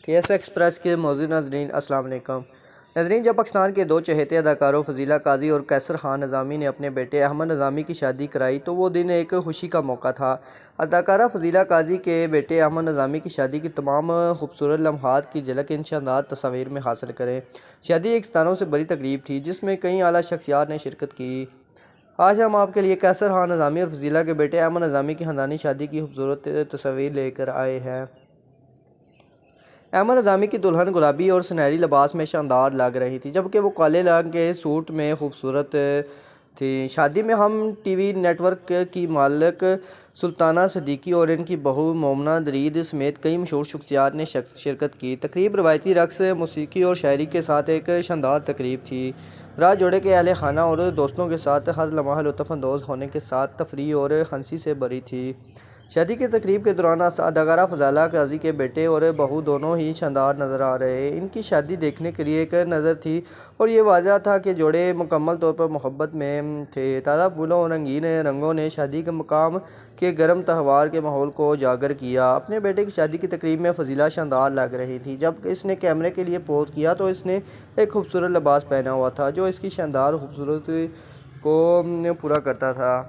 KS express کے معزز ناظرین السلام علیکم ناظرین، جب پاکستان کے دو چہیتے اداکاروں فضیلہ قاضی اور قیصر خان نظامی نے اپنے بیٹے احمد نظامی کی شادی کرائی تو وہ دن ایک خوشی کا موقع تھا۔ اداکارہ فضیلہ قاضی کے بیٹے احمد نظامی کی شادی کی تمام خوبصورت لمحات کی جھلک ان شاندار تصاویر میں حاصل کریں۔ شادی ایک ستاروں سے بڑی تقریب تھی جس میں کئی اعلیٰ شخصیات نے شرکت کی۔ آج ہم آپ کے لیے قیصر خان نظامی اور فضیلہ کے بیٹے احمد نظامی کی خاندانی شادی کی خوبصورت تصاویر لے کر آئے ہیں۔ احمد نظامی کی دلہن گلابی اور سنہری لباس میں شاندار لگ رہی تھی، جبکہ وہ کالے رنگ کے سوٹ میں خوبصورت تھی۔ شادی میں ہم ٹی وی نیٹ ورک کی مالک سلطانہ صدیقی اور ان کی بہو مومنہ درید سمیت کئی مشہور شخصیات نے شرکت کی۔ تقریب روایتی رقص، موسیقی اور شاعری کے ساتھ ایک شاندار تقریب تھی۔ رات جوڑے کے اہل خانہ اور دوستوں کے ساتھ ہر لمحہ لطف اندوز ہونے کے ساتھ تفریح اور ہنسی سے بھری تھی۔ شادی کی تقریب کے دوران اداکارہ فضیلہ قاضی کے بیٹے اور بہو دونوں ہی شاندار نظر آ رہے۔ ان کی شادی دیکھنے کے لیے ایک نظر تھی اور یہ واضح تھا کہ جوڑے مکمل طور پر محبت میں تھے۔ تازہ پھولوں اور رنگین رنگوں نے شادی کے مقام کے گرم تہوار کے ماحول کو اجاگر کیا۔ اپنے بیٹے کی شادی کی تقریب میں فضیلہ شاندار لگ رہی تھی۔ جب اس نے کیمرے کے لیے پوز کیا تو اس نے ایک خوبصورت لباس پہنا ہوا تھا جو اس کی شاندار خوبصورتی کو پورا کرتا تھا۔